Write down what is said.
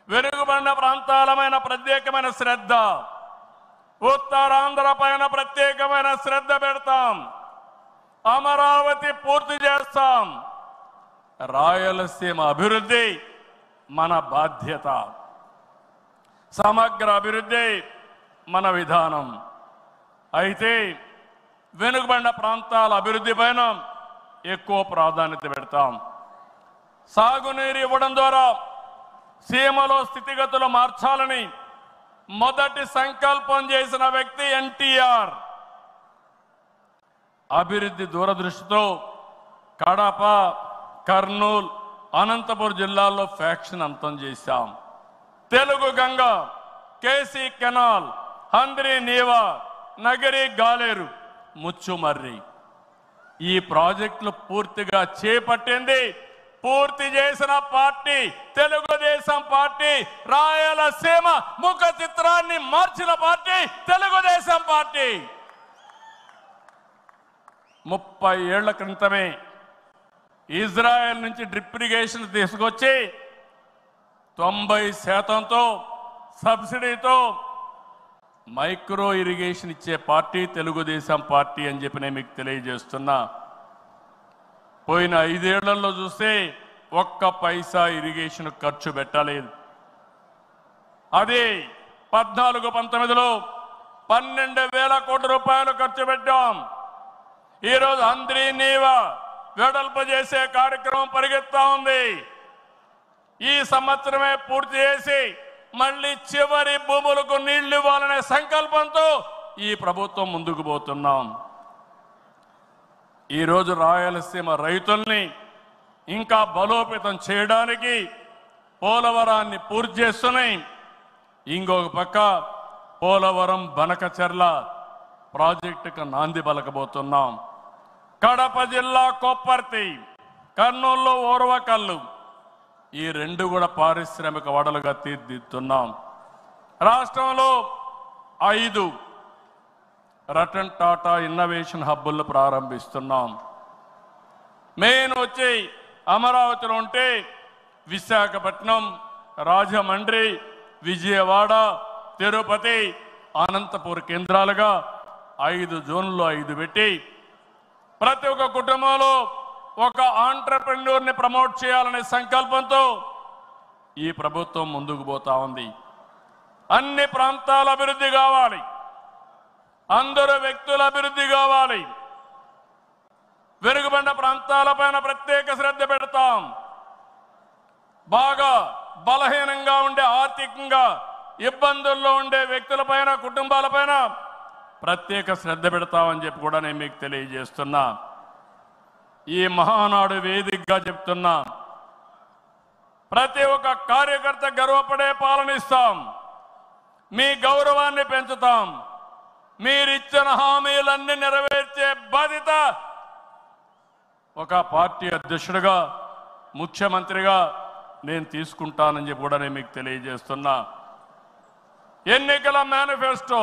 వెనుకబడిన ప్రాంతాలమైన ప్రత్యేకమైన శ్రద్ధ, ఉత్తరాంధ్ర పైన ప్రత్యేకమైన శ్రద్ధ పెడతాం. అమరావతి పూర్తి చేస్తాం. రాయలసీమ అభివృద్ధి మన బాధ్యత. సమగ్ర అభివృద్ధి మన విధానం. అయితే వెనుకబడిన ప్రాంతాల అభివృద్ధి పైన ఎక్కువ ప్రాధాన్యత పెడతాం. సాగునీరు ఇవ్వడం ద్వారా సీమలో స్థితిగతులు మార్చాలని మొదటి సంకల్పం చేసిన వ్యక్తి ఎన్టీఆర్. అభివృద్ధి దూరదృష్టితో కడప, కర్నూలు, అనంతపురం జిల్లాల్లో ఫ్యాక్షన్ అంతం చేశాం. తెలుగు గంగ, కేసీ కెనాల్, హంద్రీ నీవా, నగరి గాలేరు, ముచ్చుమర్రి ఈ ప్రాజెక్టులు పూర్తిగా చేపట్టింది, పూర్తి చేసిన పార్టీ తెలుగుదేశం పార్టీ. రాయలసీమ ముఖ చిత్రాన్ని మార్చిన పార్టీ తెలుగుదేశం పార్టీ. 30 ఏళ్ల క్రితమే ఇజ్రాయెల్ నుంచి డ్రిప్ ఇరిగేషన్ తీసుకొచ్చి 90% సబ్సిడీతో మైక్రో ఇరిగేషన్ ఇచ్చే పార్టీ తెలుగుదేశం పార్టీ అని చెప్పి నేను మీకు తెలియజేస్తున్నా. పోయిన 5 ఏళ్లలో చూస్తే ఒక్క పైసా ఇరిగేషన్ ఖర్చు పెట్టలేదు. అది 14-19లో 12,000 కోట్ల రూపాయలు ఖర్చు పెట్టాం. ఈరోజు హంద్రీ నీవా వెడల్పు చేసే కార్యక్రమం పరిగెత్తా ఉంది. ఈ సంవత్సరమే పూర్తి చేసి మళ్ళీ చివరి భూములకు నీళ్లు ఇవ్వాలనే సంకల్పంతో ఈ ప్రభుత్వం ముందుకు పోతున్నాం. ఈరోజు రాయలసీమ రైతుల్ని ఇంకా బలోపేతం చేయడానికి పోలవరాన్ని పూర్తి చేస్తున్నాయి. ఇంకొక పక్క పోలవరం బనకచెర్ల ప్రాజెక్టుకు నాంది పలకబోతున్నాం. కడప జిల్లా కొప్పర్తి, కర్నూలులో ఓర్వకల్లు ఈ 2 కూడా పారిశ్రామిక వడలుగా తీర్చిదిద్దుతున్నాం. రాష్ట్రంలో 5 రతన్ టాటా ఇన్నోవేషన్ హబ్బులను ప్రారంభిస్తున్నాం. మెయిన్ వచ్చి అమరావతిలో ఉంటే విశాఖపట్నం, రాజమండ్రి, విజయవాడ, తిరుపతి, అనంతపూర్ కేంద్రాలుగా 5 జోన్లు 5 పెట్టి ప్రతి ఒక్క కుటుంబంలో ఒక ఆంట్రప్రెన్యూర్ని ప్రమోట్ చేయాలనే సంకల్పంతో ఈ ప్రభుత్వం ముందుకు పోతా ఉంది. అన్ని ప్రాంతాల అభివృద్ధి కావాలి, అందరు వ్యక్తుల అభివృద్ధి కావాలి. వెనుకబడిన ప్రాంతాలపైన ప్రత్యేక శ్రద్ధ పెడతాం. బాగా బలహీనంగా ఉండే, ఆర్థికంగా ఇబ్బందుల్లో ఉండే వ్యక్తులపైన, కుటుంబాలపైన ప్రత్యేక శ్రద్ధ పెడతామని చెప్పి కూడా నేను మీకు తెలియజేస్తున్నా. ఈ మహానాడు వేదికగా చెప్తున్నా, ప్రతి ఒక్క కార్యకర్త గర్వపడే పాలనిస్తాం. మీ గౌరవాన్ని పెంచుతాం. మీరిచ్చిన హామీలన్నీ నెరవేర్చే బాధ్యత ఒక పార్టీ అధ్యక్షుడిగా, ముఖ్యమంత్రిగా నేను తీసుకుంటానని చెప్పి కూడా నేను మీకు తెలియజేస్తున్నా. ఎన్నికల మేనిఫెస్టో